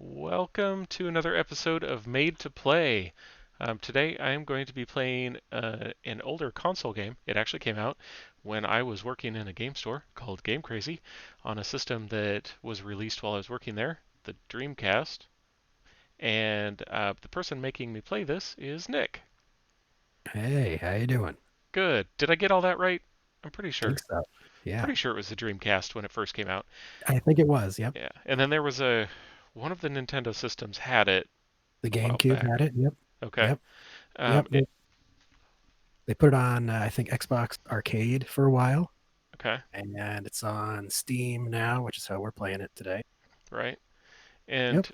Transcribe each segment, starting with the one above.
Welcome to another episode of Made to Play. Today I am going to be playing an older console game. It actually came out when I was working in a game store called Game Crazy on a system that was released while I was working there, the Dreamcast. And the person making me play this is Nick. Hey, how you doing? Good. Did I get all that right? I'm pretty Think sure. so. Yeah, Pretty sure it was the Dreamcast when it first came out. I think it was. Yep. Yeah. And then there was one of the Nintendo systems had it The a while GameCube back. had it. Yep. Okay. Yep. Um, Yep. They put it on, I think, Xbox Arcade for a while, okay. and it's on Steam now, which is how we're playing it today. Right. Yep.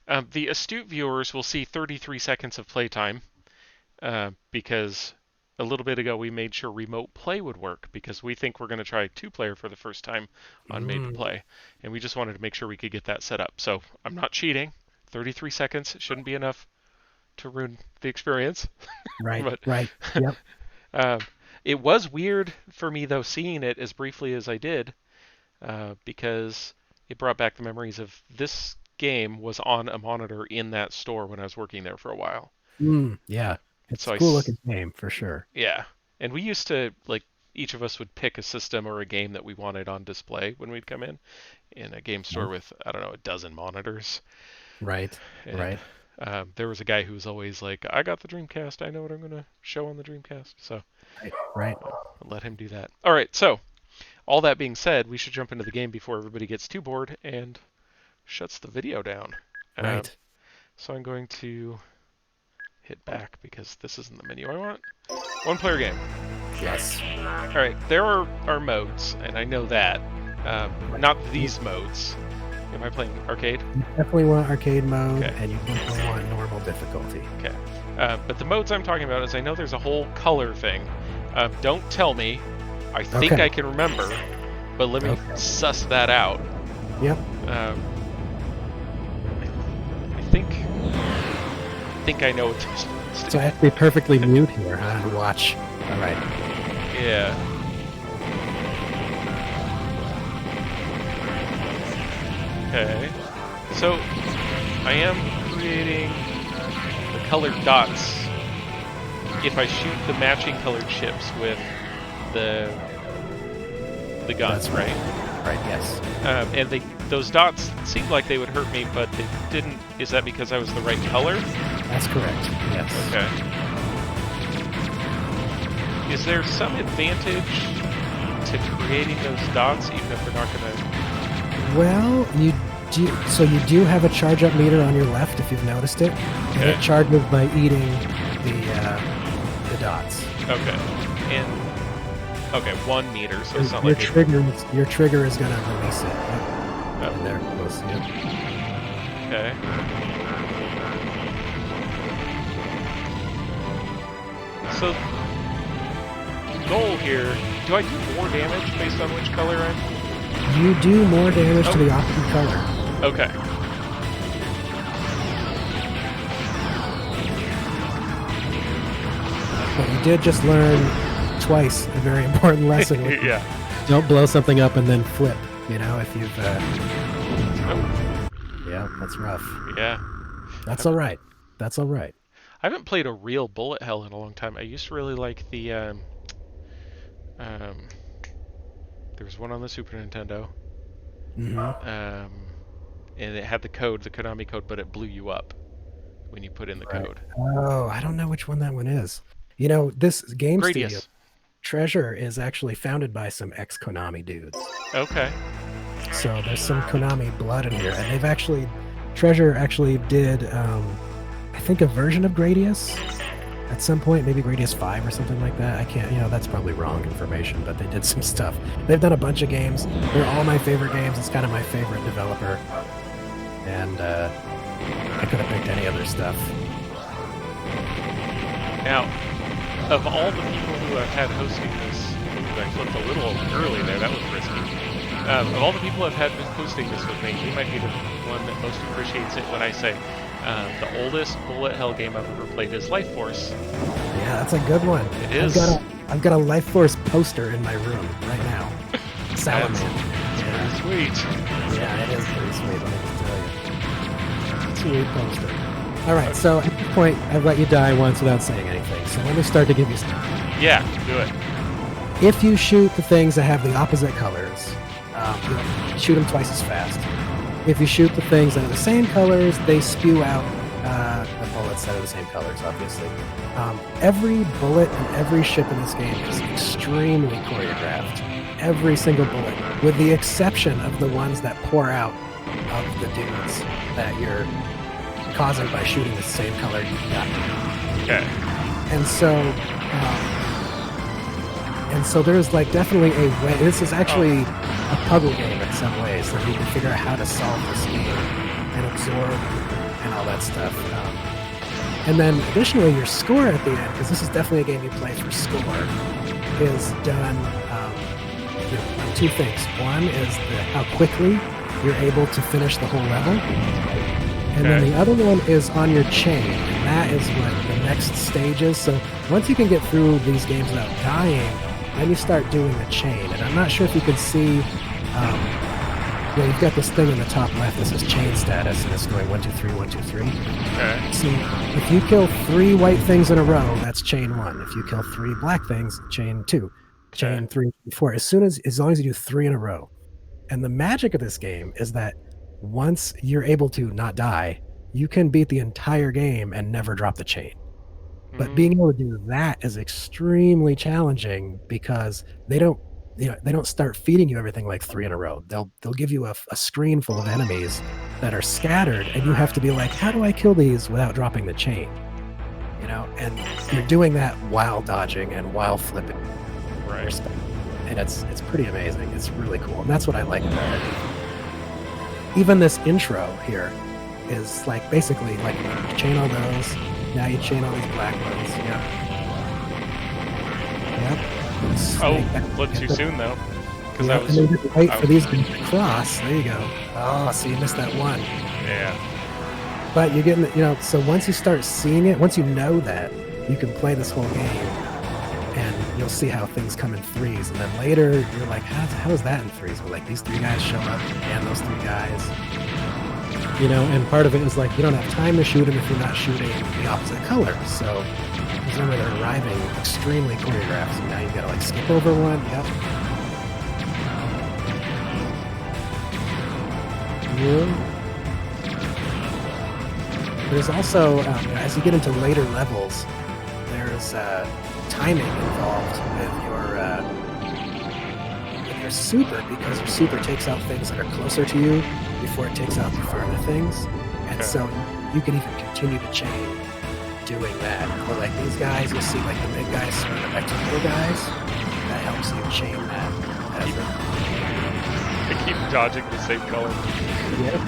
And the astute viewers will see 33 seconds of playtime because a little bit ago we made sure remote play would work because we think we're going to try two-player for the first time on Made to Mm, Play, and we just wanted to make sure we could get that set up. So I'm not cheating. 33 seconds shouldn't be enough to ruin the experience, right. but Right. Yep. uh, it was weird for me though seeing it as briefly as I did because it brought back the memories of this game was on a monitor in that store when I was working there for a while. Yeah. It's So a cool looking game for sure. yeah, and we used to like each of us would pick a system or a game that we wanted on display when we'd come in a game store Yep. with I don't know a dozen monitors, Right. and Right. there was a guy who was always like, "I got the Dreamcast. I know what I'm gonna show on the Dreamcast." So Right. Right. I let him do that. All right, so all that being said, we should jump into the game before everybody gets too bored and shuts the video down. Um, Right. so I'm going to hit back because this isn't the menu I want. One player game. Yes. All right, there are modes, and I know that. Not You these modes. Am I playing arcade? definitely want arcade mode, Okay, and you definitely want normal difficulty. okay. But the modes I'm talking about is I know there's a whole color thing. Don't tell me. I think Okay. I can remember, but let me Okay. suss that out. Yep. Um, I think I know what they're supposed So to I have to be perfectly mute here, huh? And watch. All right. do. Yeah. Okay. So I am creating the colored dots if I shoot the matching colored chips with the gun, That's right. right? Right. Yes. And those dots seemed like they would hurt me, but they didn't. Is that because I was the right color? That's correct. Yes. Okay. Is there some advantage to creating those dots, even if they're not gonna? Well, you do. So you do have a charge up meter on your left, if you've noticed it, and Okay. it charges by eating the dots. Okay. And okay, 1 meter, so it's not Your like it. trigger is gonna release it. Yep. Oh, And there it goes. Yep. okay. So goal here. Do I do more damage based on which color I'm? You do more damage to Oh, the opposite color. okay. But you did just learn twice a very important lesson. Which is Yeah. don't blow something up and then flip. You know, if you've. Oh, Yeah, that's rough. yeah. That's all right. That's all right. I haven't played a real bullet hell in a long time. I used to really like the um there was one on the Super Nintendo. Mm-hmm. Um and it had the code, the Konami code, but it blew you up when you put in the Right. code. Oh, I don't know which one that one is. You know, this game studio, Gradius. Treasure, is actually founded by some ex-Konami dudes. Okay. So there's some Konami blood in here, and they've actually, Treasure actually did, I think, a version of Gradius at some point, maybe Gradius 5 or something like that. I can't, that's probably wrong information, but they did some stuff. They've done a bunch of games. They're all my favorite games. It's kind of my favorite developer, and I could have picked any other stuff. Now, of all the people who I've had hosting this, ooh, I flipped a little early there, that was risky. Of all the people I've had hosting this with me, you might be the one that most appreciates it when I say the oldest bullet hell game I've ever played is Life Force. Yeah, that's a good one. It is. I've got a Life Force poster in my room right now. Salamander. That's pretty sweet. Yeah, it is pretty sweet, let me just tell you. Sweet poster. All right, so at this point, I've let you die once without saying anything. So let me start to give you stuff. Yeah, do it. If you shoot the things that have the opposite colors, you'll shoot them twice as fast. If you shoot the things that are the same colors, they spew out the bullets that are the same colors, obviously. Every bullet and every ship in this game is extremely choreographed. Every single bullet, with the exception of the ones that pour out of the dudes that you're causing by shooting the same color you got. Okay. And so there's like definitely a way. This is actually a puzzle game in some ways, that you can figure out how to solve this game and absorb and all that stuff. And then additionally, your score at the end, because this is definitely a game you play for score, is done on two things. One is how quickly you're able to finish the whole level. And then the other one is on your chain, and that is what the next stage is. So once you can get through these games without dying, then you start doing the chain. And I'm not sure if you can see, you've got this thing in the top left that says chain status, and it's going 1, 2, 3, 1, 2, 3. Okay. So if you kill 3 white things in a row, that's chain 1. If you kill 3 black things, chain 2. Chain 3, 4. As long as you do 3 in a row. And the magic of this game is that once you're able to not die, you can beat the entire game and never drop the chain. But being able to do that is extremely challenging, because they don't start feeding you everything like 3 in a row. They'll give you a screen full of enemies that are scattered, and you have to be like, how do I kill these without dropping the chain? And you're doing that while dodging and while flipping. Right. And it's pretty amazing. It's really cool. And that's what I like about it. Even this intro here is like basically like you chain all those. Now you chain all these black ones. Yep. Oh, look too soon though. Because and then you wait for these to cross. There you go. Oh, so you missed that one. Yeah. But you're getting, so once you start seeing it, once you know that, you can play this whole game, and you'll see how things come in threes. And then later, you're like, how is that in threes? Well, like these 3 guys show up, and those 3 guys. And part of it is like, you don't have time to shoot them if you're not shooting the opposite color. So, remember, they're arriving extremely choreographed. So now you've got to like skip over one. Yep. Yeah. There's also, as you get into later levels, there's timing involved with your super, because your super takes out things that are closer to you before it takes out the farther things. And so you can even continue to chain doing that. But like these guys, you'll see like the big guys surrounded by 2 little guys. That helps you chain that. I keep dodging the same color. Yep.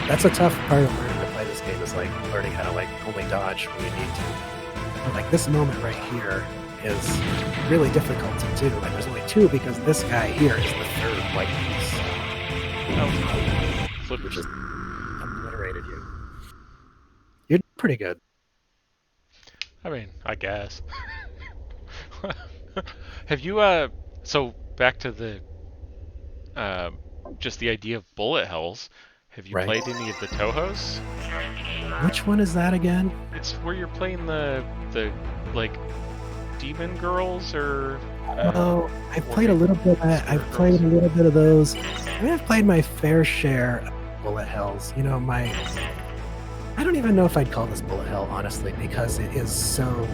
That's a tough part of learning to play this game, is like learning how to like only dodge when you need to. But like this moment right here is really difficult to do. Like there's only 2, because this guy here is the 3rd white piece. Which just obliterated you. You're pretty good. I mean, I guess. Have you, so back to the, just the idea of bullet hells. Have you played any of the Tohos? Which one is that again? It's where you're playing the like, demon girls, or... I've played a little bit of that. I've played a little bit of those. I mean, I've played my fair share of bullet hells. I don't even know if I'd call this bullet hell, honestly, because it is so...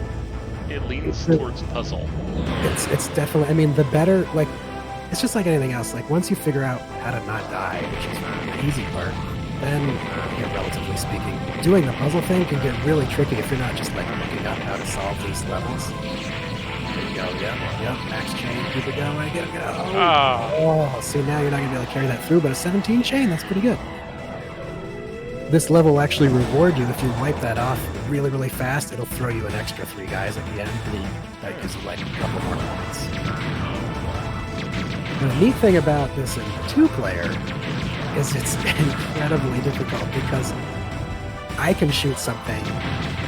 It leans towards puzzle. It's definitely... I mean, the better... Like, it's just like anything else. Like, once you figure out how to not die, which is the easy part, then, relatively speaking, doing the puzzle thing can get really tricky if you're not just, like, looking up how to solve these levels. There you go. Yep. Max chain. Keep it going. Get it. Oh, see, now you're not going to be able to carry that through, but a 17 chain, that's pretty good. This level will actually reward you if you wipe that off really, really fast. It'll throw you an extra 3 guys at the end. That gives you, like, a couple more points. The neat thing about this in 2-player is it's incredibly difficult, because I can shoot something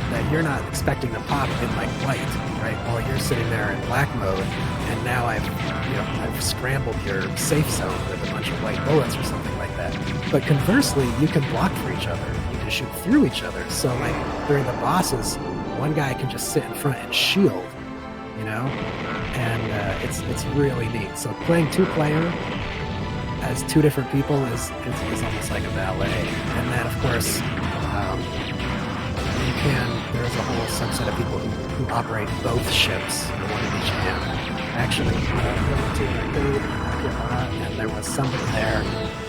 that you're not expecting to pop in like white, right? While you're sitting there in black mode, and now I've scrambled your safe zone with a bunch of white bullets or something like that. But conversely, you can block for each other. You can shoot through each other. So like during the bosses, one guy can just sit in front and shield, you know, and it's really neat. So playing 2-player as 2 different people is almost like a ballet. And then of course, there's a whole subset of people who operate both ships, one in each hand. Actually, and there was somebody there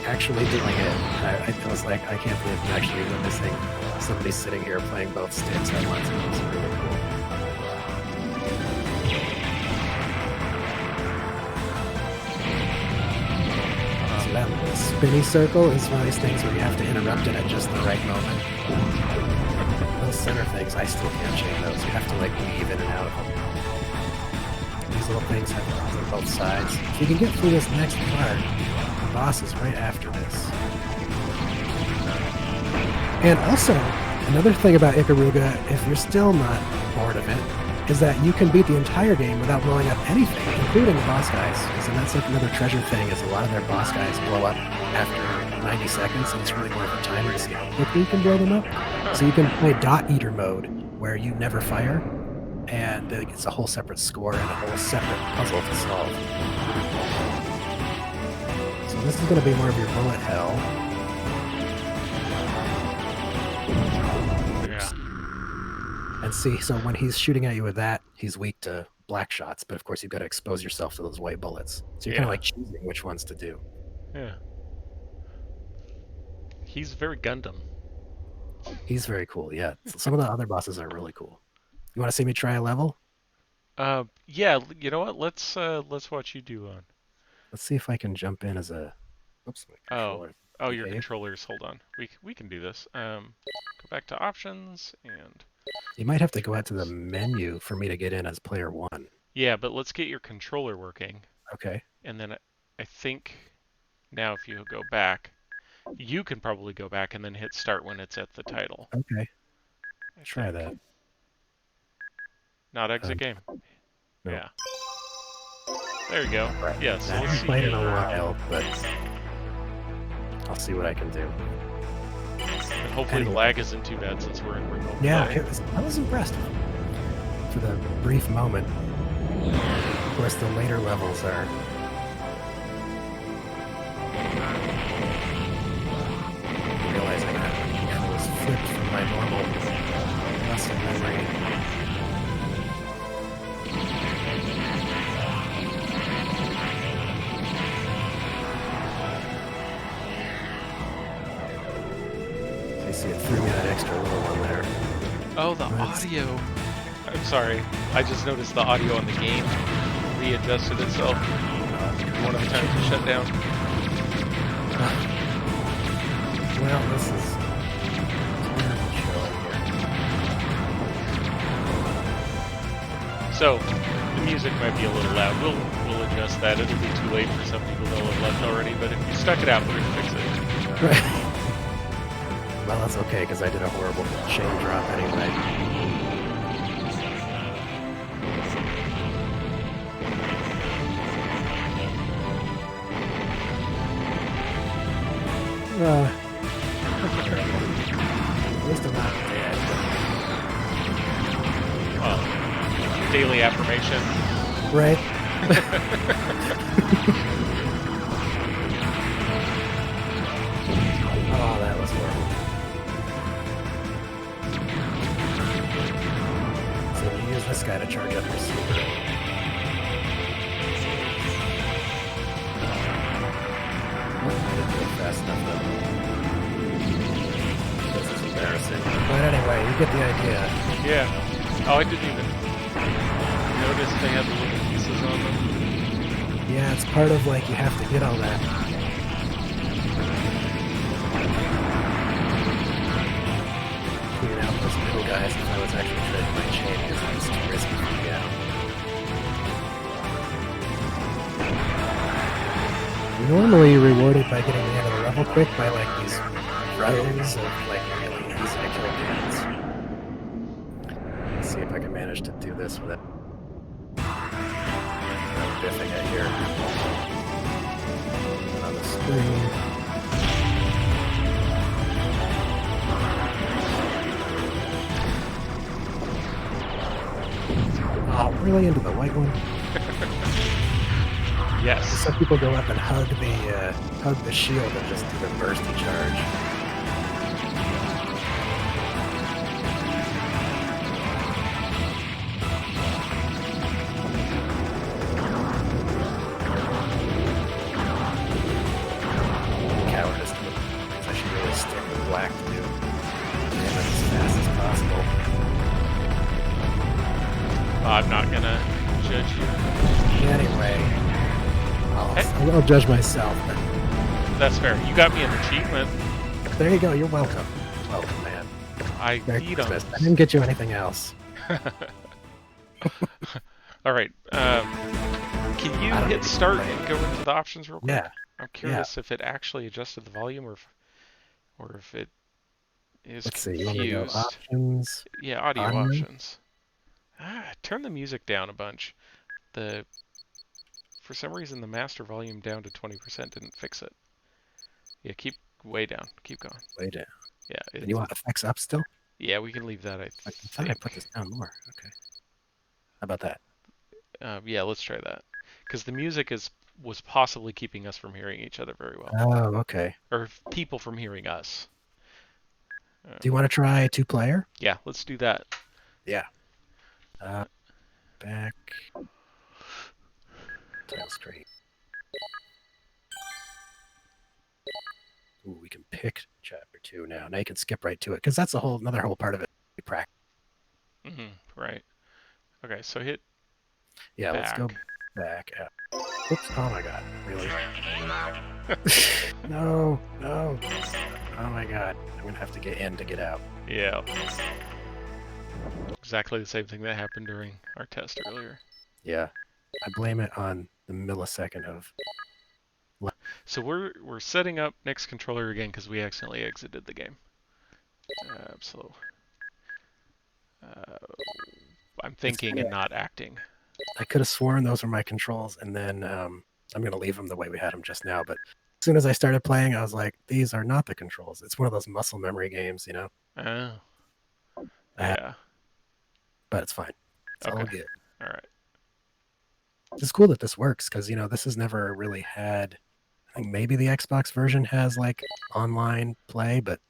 actually doing it. I was like, I can't believe I'm actually witnessing somebody sitting here playing both sticks at once. It was really cool. So that spinny circle is one of these things where you have to interrupt it at just the right moment. Those center things, I still can't change those. You have to like weave in and out of them. These little things have runs on both sides. If you can get through this next part, the boss is right after this. And also, another thing about Ikaruga, if you're still not bored of it, is that you can beat the entire game without blowing up anything, including the boss guys. And that's like another treasure thing, is a lot of their boss guys blow up after 90 seconds, and it's really more of a timer to see how quickly you can blow them up. So you can play Dot Eater mode, where you never fire, and it's a whole separate score and a whole separate puzzle to solve. So this is going to be more of your bullet hell. Yeah. And see, so when he's shooting at you with that, he's weak to black shots, but of course you've got to expose yourself to those white bullets. So you're kind of like choosing which ones to do. Yeah. He's very Gundam. He's very cool, yeah. Some of the other bosses are really cool. You want to see me try a level? Yeah. You know what? Let's watch you do one. Let's see if I can jump in as a. Oops, my controller. Oh, your controllers. Hold on. We can do this. Go back to options and. You might have to go out to the menu for me to get in as player 1. Yeah, but let's get your controller working. Okay. And then I think now if you go back, you can probably go back and then hit start when it's at the title. Okay. Try that. Not exit game. No. Yeah. There you go. Right. Yes. I haven't played in a while, but I'll see what I can do. And hopefully the lag isn't too bad since we're in remote. Yeah, I was impressed for the brief moment. Of course, the later levels are. Realizing that I was flipped from my normal muscle memory. See, it threw me that extra little one there. Oh, the audio. I'm sorry. I just noticed the audio on the game readjusted itself. One of the times to shut down. Well, this is terrible show here. So, the music might be a little loud. We'll adjust that. It'll be too late for some people that will have left already, but if you stuck it out, we're gonna fix it. Right. Well, that's okay, because I did a horrible chain drop anyway. At least I'm not dead. Well, daily affirmation. Right? Oh, that was horrible. So you use this guy to charge up your super. I didn't do it fast enough though. This is embarrassing. But anyway, you get the idea. Yeah. Oh, I didn't even notice they had the little pieces on them. Yeah, it's part of like you have to get all that. Clean out those middle guys if I was actually trading my chain because it's too risky for me out. Normally rewarded by getting the end of the level quick by like these rows of like really easy to kill cats. Let's see if I can manage to do this without biffing it here. On the screen. really into the white one? Yes. Some people go up and hug the shield and just do the bursty charge. Cowardice move. I should really stick with black to do damage as fast as possible. I'm not gonna judge you. Anyway, I'll judge myself. But That's fair. You got me an achievement. there you go. You're welcome. Welcome, man. I Merry need them. Christmas. I didn't get you anything else. All right. Can you I don't hit need to start play. and go into the options real quick? Yeah. I'm curious if it actually adjusted the volume or if it is Let's see. confused. You want me to go options? Yeah, audio Audio? options. Turn the music down a bunch. For some reason the master volume down to 20% didn't fix it. Yeah, keep way down. Keep going. Way down. Yeah. And you want effects up still? Yeah, we can leave that. I thought I put this down more. Okay. How about that? Yeah, let's try that. Because the music was possibly keeping us from hearing each other very well. Oh, okay. Or people from hearing us. Do you want to try 2-player? Yeah, let's do that. Yeah. Back. Tail straight. Ooh, we can pick chapter 2 now. Now you can skip right to it because that's another whole part of it. We practice. Right. Okay, so hit. Yeah, back. let's go back. Oops! Oh my God! Really? No! No! Oh my God! I'm gonna have to get in to get out. Yeah. Exactly the same thing that happened during our test earlier. Yeah. I blame it on the millisecond of. So we're setting up next controller again because we accidentally exited the game. I'm thinking and not acting. I could have sworn those were my controls, and then I'm gonna leave them the way we had them just now. But as soon as I started playing, I was like, "These are not the controls." It's one of those muscle memory games, you know. Oh. Yeah. But it's fine. It's all good. All right. It's cool that this works because this has never really had. I think maybe the Xbox version has like online play, but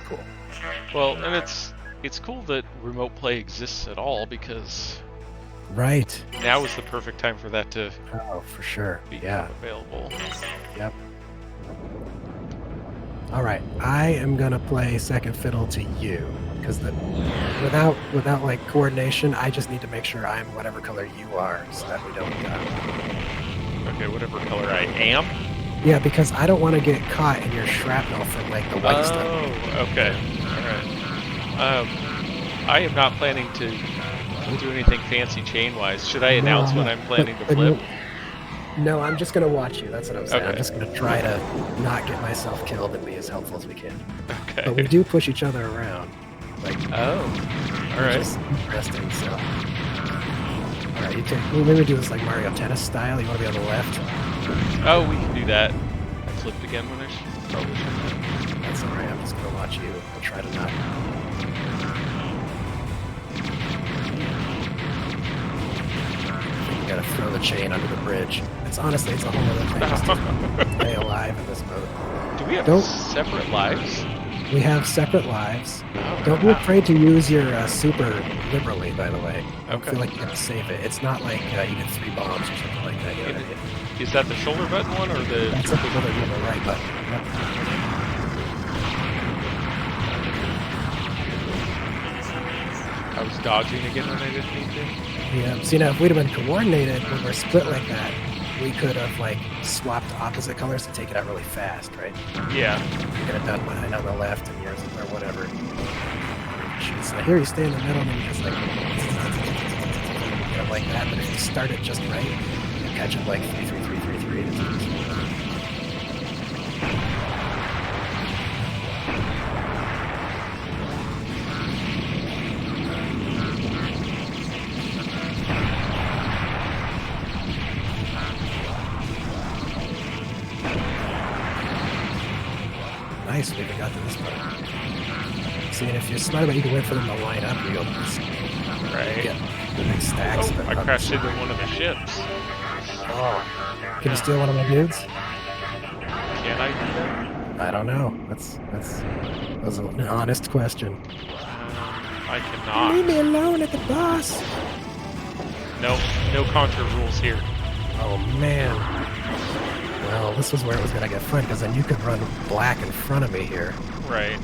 cool. Well, and it's cool that remote play exists at all because right now is the perfect time for that to for sure become available. Yep. All right, I am gonna play second fiddle to you because without like coordination, I just need to make sure I'm whatever color you are so that we don't. Okay, whatever color I am. Yeah, because I don't want to get caught in your shrapnel from like the white stuff. Oh, okay. All right. I am not planning to do anything fancy chain-wise. Should I announce when I'm planning to flip? No, I'm just gonna watch you. That's what I'm saying. Okay. I'm just gonna try to not get myself killed and be as helpful as we can. Okay. But we do push each other around. Like, all right. Which is interesting. So, all right, you can. We'll maybe do this like Mario Tennis style. You want to be on the left? Oh, we can do that. I flipped again when I probably should. That's all right. I'm just gonna watch you. I'll try to not. You gotta throw the chain under the bridge. It's a whole other thing just to stay alive in this mode. Do we have separate lives? We have separate lives. Oh, Don't be afraid to use your super liberally, by the way. I Okay. feel like you have to save it. It's not like you get 3 bombs or something like that. Is that the shoulder button one or the... That's the right button. Yep. I was dodging again when I didn't need to? Yeah. See, now if we'd have been coordinated when we're split like that, we could have like swapped opposite colors to take it out really fast, right? Yeah. You could have done mine on the left and yours or whatever. So here you stay in the middle and you just like like that. But if you start it just right, you catch it like 3-3-3-3-3. Nice, we got to this part. See, and if you're smart about it, you can wait for them to line up real nice. Right. Get the big stacks. Oh, I crashed into one of the ships. Oh. Can you steal one of my dudes? Can I do that? I don't know. That was an honest question. I cannot. Leave me alone at the boss. Nope, no contra rules here. Oh man. Well, this was where it was gonna get fun, because then you could run black in front of me here. Right.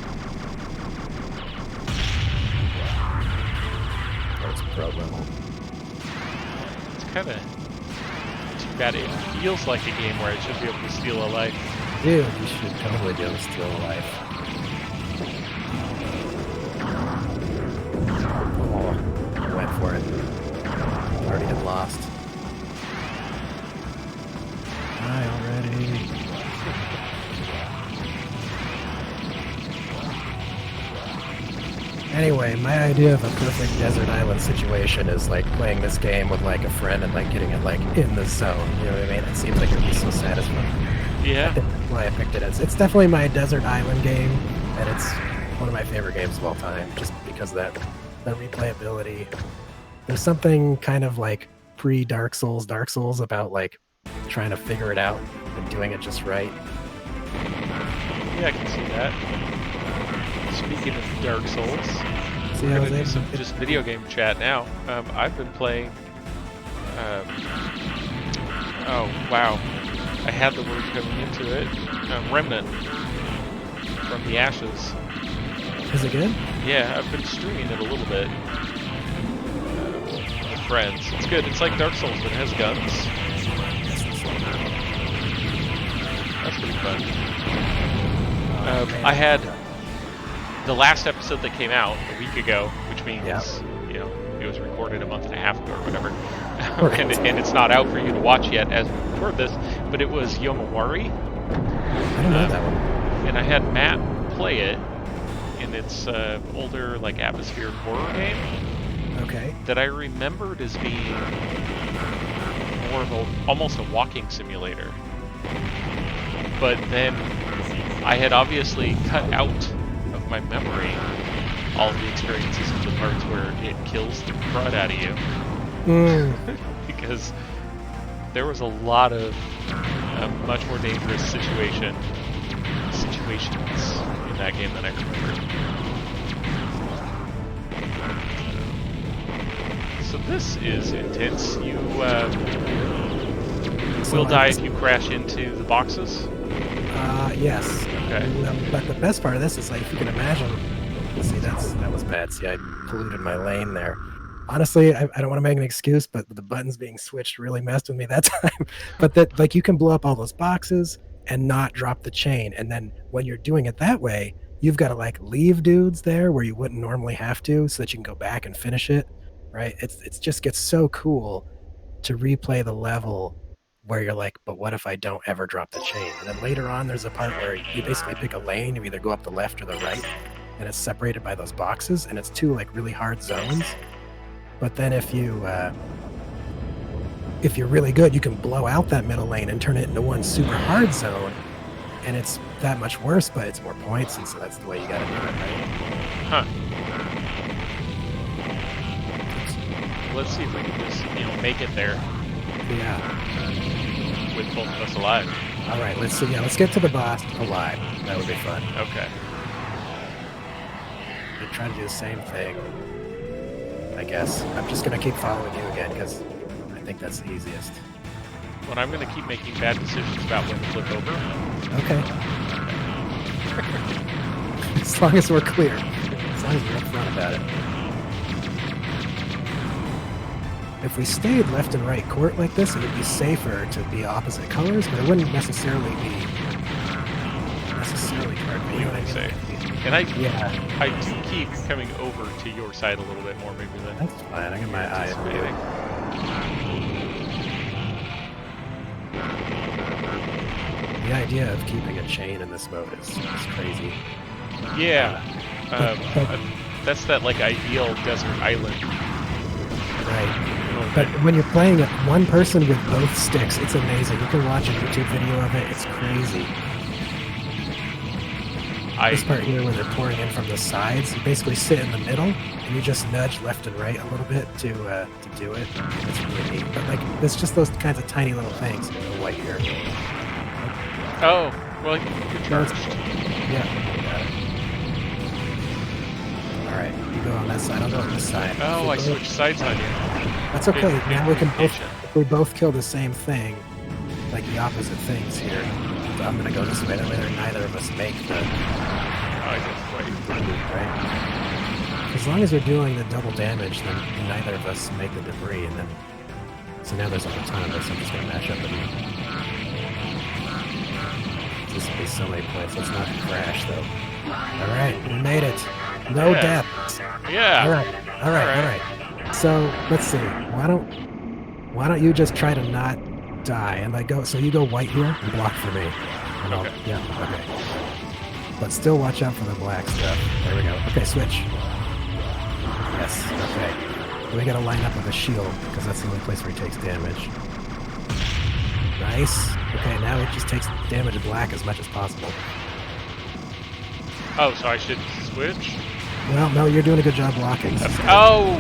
That's pro level. It's kind of too bad. It feels like a game where I should be able to steal a life. Dude, you should totally be able to steal a life. Oh, went for it. Already had lost. Die already. Anyway, my idea of a perfect desert island situation is like playing this game with like a friend and like getting it like in the zone. You know what I mean? It seems like it would be so satisfying. Yeah. That's why I picked it as. It's definitely my desert island game, and it's one of my favorite games of all time, just because of that replayability. There's something kind of like pre-Dark Souls about like trying to figure it out and doing it just right. Yeah, I can see that. Speaking of Dark Souls, See, we're gonna do some just video game chat now. I've been playing. Oh wow, I had the word coming into it. Remnant from the Ashes. Is it good? Yeah, I've been streaming it a little bit with friends. It's good. It's like Dark Souls, but it has guns. That's pretty fun. I had the last episode that came out a week ago, which means you know it was recorded a month and a half ago or whatever, and it's not out for you to watch yet as we record this. But it was Yomawari. I don't know that one. And I had Matt play it, and it's older like atmospheric horror game. Okay. That I remembered as being more of almost a walking simulator. But then I had obviously cut out of my memory all of the experiences of the parts where it kills the crud out of you. Because there was a lot of much more dangerous situations in that game than I remember. So this is intense. You will die if you crash into the boxes? Yes. Okay. But the best part of this is, like, if you can imagine... See, that was bad. See, I polluted my lane there. Honestly, I don't want to make an excuse, but the buttons being switched really messed with me that time. But that, like, you can blow up all those boxes and not drop the chain. And then when you're doing it that way, you've got to, like, leave dudes there where you wouldn't normally have to, so that you can go back and finish it, right? It just gets so cool to replay the level where you're like, but what if I don't ever drop the chain? And then later on, there's a part where you basically pick a lane. You either go up the left or the right, and it's separated by those boxes, and it's two, like, really hard zones. But then if you're really good, you can blow out that middle lane and turn it into one super hard zone, and it's that much worse, but it's more points, and so that's the way you gotta do it, right? Huh. Let's see if we can just, make it there. Yeah. With both of us alive. All right, let's see. Yeah, let's get to the boss alive. That would be fun. Okay. We'll try to do the same thing, I guess. I'm just gonna keep following you again because I think that's the easiest. Well, I'm gonna keep making bad decisions about when to flip over. Okay. As long as we're clear. As long as we're upfront about it. If we stayed left and right court like this, it would be safer to be opposite colors, but it wouldn't necessarily be hard. You know what I say? And I do keep coming over to your side a little bit more, maybe than. That's fine. I got my eye on you. The idea of keeping a chain in this mode is crazy. Yeah, that's that like ideal desert island. Right. But when you're playing it one person with both sticks, it's amazing. You can watch a YouTube video of it. It's crazy. this part here where they're pouring in from the sides, you basically sit in the middle and you just nudge left and right a little bit to do it. It's really neat. But like, it's just those kinds of tiny little things. The white here. Oh, well, you're charged. Yeah. Got it. All right, you go on that side. I'll go on this side. Oh, I switched sides on you. That's okay. Now we can both kill the same thing, like the opposite things here. So I'm gonna go this way. That way, neither of us make the. I just wait. Right. As long as you're doing the double damage, then neither of us make the debris, and then. So now there's a ton of us. I'm just gonna mash up with you. This will be so many points. Let's not crash though. All right, we made it. No deaths. Yeah. All right. So let's see. Why don't you just try to not die and like go? So you go white here and block for me. And Okay. Okay. But still watch out for the black stuff. There we go. Okay, switch. Yes. Okay. We gotta line up with a shield because that's the only place where he takes damage. Nice. Okay, now it just takes damage of black as much as possible. Oh, so I should switch? Well, no, you're doing a good job blocking. Oh!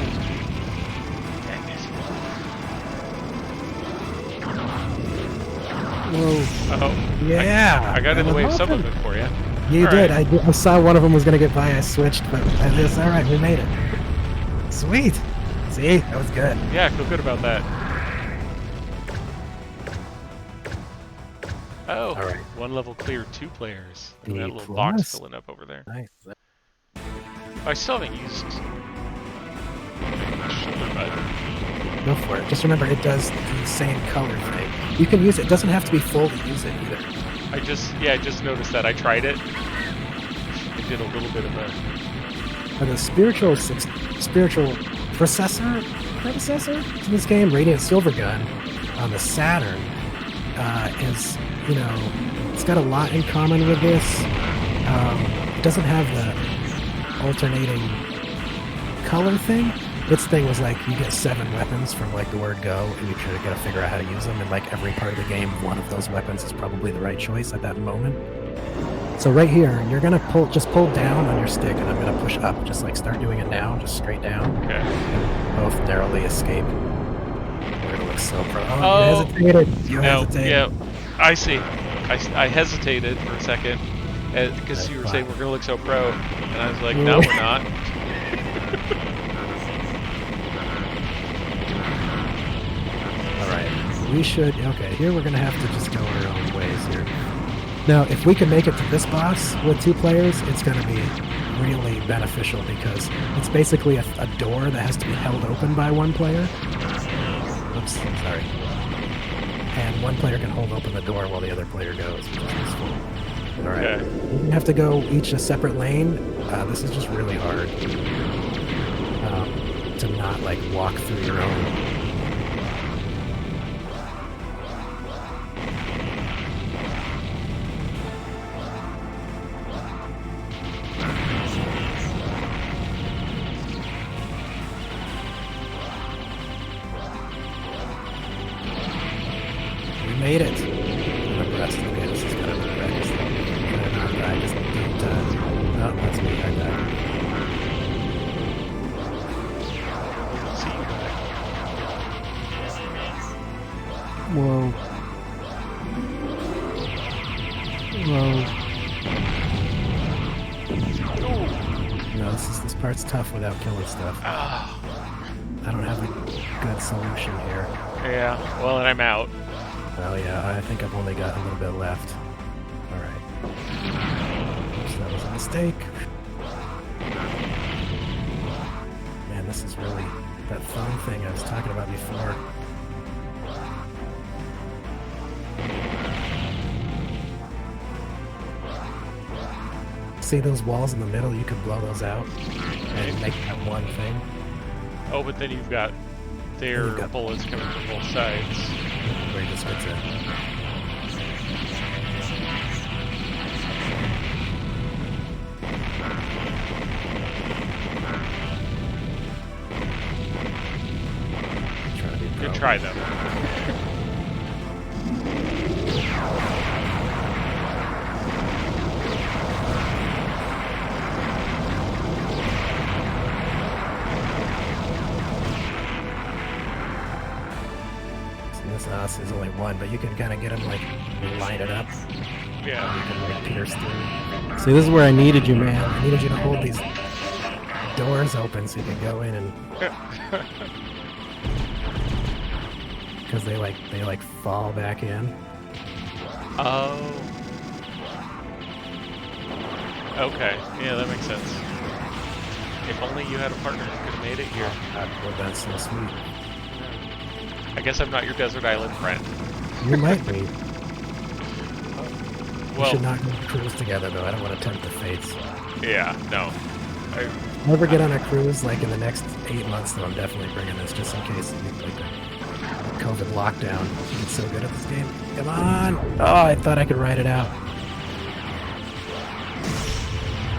Whoa. Oh. Yeah. I got in the way of some of it for you. You did. I saw one of them was going to get by. I switched, but it's all right. We made it. Sweet. See? That was good. Yeah, I feel good about that. Oh, all right. One level clear, 2 players. Look at that little plus. box filling up over there. Nice. I still haven't used shoulder button. Go for it. Just remember, it does the same color thing. You can use it. It doesn't have to be full to use it either. I just noticed that. I tried it. It did a little bit of a... But the spiritual predecessor to this game, Radiant Silvergun, on the Saturn, is, it's got a lot in common with this. It doesn't have the alternating color thing. Its thing was like you get 7 weapons from like the word go, and you try to gotta figure out how to use them. And like every part of the game, one of those weapons is probably the right choice at that moment. So right here, you're gonna just pull down on your stick, and I'm gonna push up. Just like start doing it now, just straight down. Okay. And both narrowly escape. We're gonna look so pro. Oh, you hesitated. Yeah, I see. I hesitated for a second because you were saying we're gonna look so pro, and I was like, no, we're not. We should, okay, here we're going to have to just go our own ways here. Now, if we can make it to this boss with 2 players, it's going to be really beneficial because it's basically a door that has to be held open by one player. Oops, sorry. And one player can hold open the door while the other player goes, which is useful. Alright, Okay. We have to go each a separate lane. This is just really hard to not, like, walk through your own... Made it. I'm impressed. Okay, this is kind of impressed. I just didn't. Oh, that's me. I died. Whoa. No, this part's tough without killing stuff. I don't have a good solution here. Yeah. Well, and I'm out. Oh yeah, I think I've only got a little bit left. Alright. Oops, that was a mistake. Man, this is really that phone thing I was talking about before. See those walls in the middle? You could blow those out and make that one thing. Oh, but then you've got their bullets coming from both sides. Where he just gets in. Good try, though. boss is only one, but you can kind of get them like line it up, Yeah. and you can like pierce through. See, this is where I needed you, man. I needed you to hold these doors open so you could go in and because they fall back in. Oh. Okay. Yeah, that makes sense. If only you had a partner who could have made it here. That would have been so sweet. I guess I'm not your desert island friend. You might be. We Well, should not go on a cruise together, though. I don't want to tempt the fates. yeah, no. I, Never get on a cruise like in the next 8 months, though. I'm definitely bringing this just in case we like a COVID lockdown. You get so good at this game. Come on! Oh, I thought I could ride it out.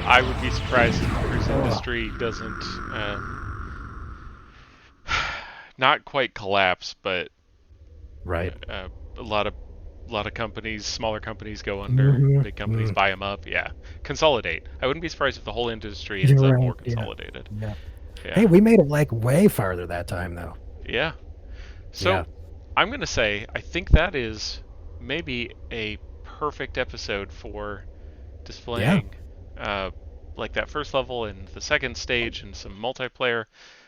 I would be surprised if the cruise industry doesn't not quite collapse, but Right. a lot of companies, smaller companies go under, big companies Mm-hmm. buy them up. Yeah, consolidate. I wouldn't be surprised if the whole industry ends You're up more right. Yeah. consolidated. Yeah. Hey, Yeah, we made it like way farther that time, though. yeah. Yeah. So I'm gonna say I think that is maybe a perfect episode for Yeah. displaying uh, like that first level and the second stage and some multiplayer.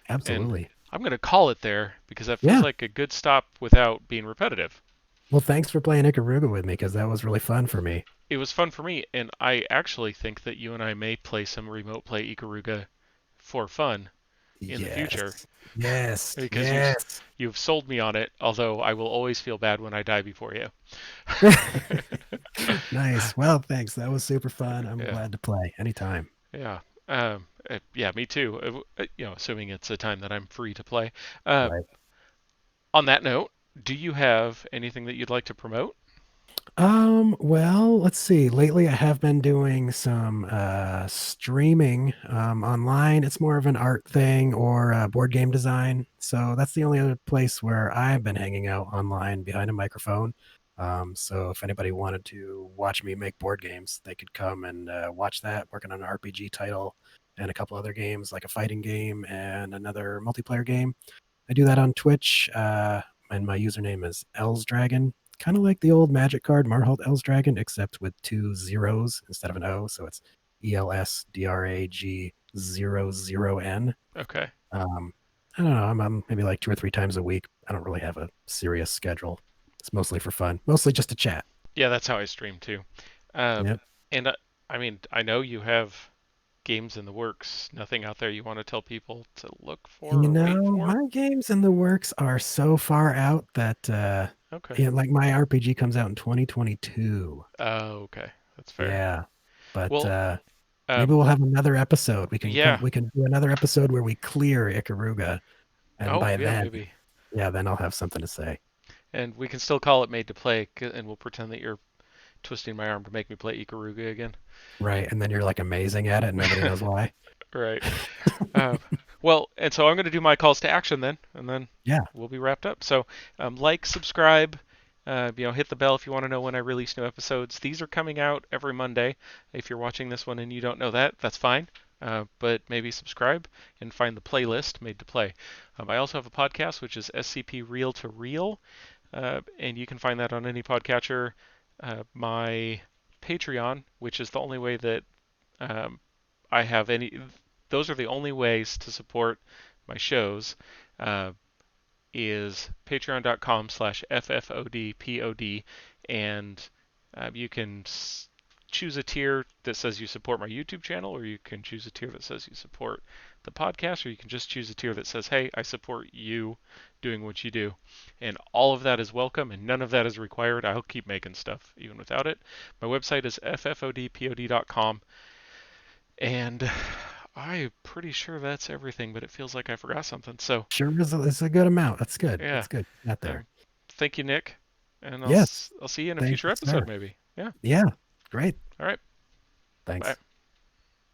And Absolutely. I'm gonna call it there because that feels Yeah. like a good stop without being repetitive. Well, thanks for playing Ikaruga with me because that was really fun for me. It was fun for me, and I actually think that you and I may play some remote play Ikaruga for fun in the future Yes. Yes. because Yes. you've sold me on it. Although I will always feel bad when I die before you. Nice. Well, thanks. That was super fun. I'm Yeah, glad to play anytime. yeah, yeah. Me too. Assuming it's a time that I'm free to play. Uh, Right. on that note, do you have anything that you'd like to promote? Well, let's see. Lately I have been doing some streaming online. It's more of an art thing or board game design. So that's the only other place where I've been hanging out online behind a microphone. So if anybody wanted to watch me make board games, they could come and watch that, working on an RPG title and a couple other games like a fighting game and another multiplayer game. I do that on Twitch, and my username is Elsdragon, kind of like the old Magic card Marhalt Elsdragon, except with two zeros instead of an O. So it's ELSDRAG00N. Okay. I don't know. I'm on maybe like 2 or 3 times a week. I don't really have a serious schedule. It's mostly for fun, mostly just to chat. Yeah, that's how I stream too. Uh, Yep. and I mean, I know you have games in the works. Nothing out there you want to tell people to look for You or wait know, for? my games in the works are so far out that Okay. like my RPG comes out in 2022. Oh, okay. That's fair. Yeah. But Well, uh, maybe we'll have another episode. We can come yeah. we can do another episode where we clear Ikaruga, and Oh, by yeah, then, maybe. yeah, then I'll have something to say. And we can still call it Made to Play, and we'll pretend that you're twisting my arm to make me play Ikaruga again. Right. And then you're like amazing at it and nobody knows why. Right. Uh, well, and so I'm going to do my calls to action then, and then Yeah. we'll be wrapped up. So, like, subscribe, hit the bell if you want to know when I release new episodes. These are coming out every Monday. If you're watching this one and you don't know that, that's fine. But maybe subscribe and find the playlist Made to Play. I also have a podcast, which is SCP Reel to Reel, and you can find that on any podcatcher. My Patreon, which is the only way that um, I have any. Those are the only ways to support my shows. Uh, is patreon.com/ffodpod, and you can choose a tier that says you support my YouTube channel, or you can choose a tier that says you support the podcast, or you can just choose a tier that says, hey, I support you doing what you do. And all of that is welcome, and none of that is required. I'll keep making stuff even without it. My website is ffodpod.com, and I'm pretty sure that's everything, but it feels like I forgot something. So, Sure is it's a good amount. That's good. yeah. That's good. Not there. Um, thank you, Nick, and Yes. I'll see you in a Thank future you, episode, sir. maybe. Yeah. Yeah. Great. All right. Bye. Thanks.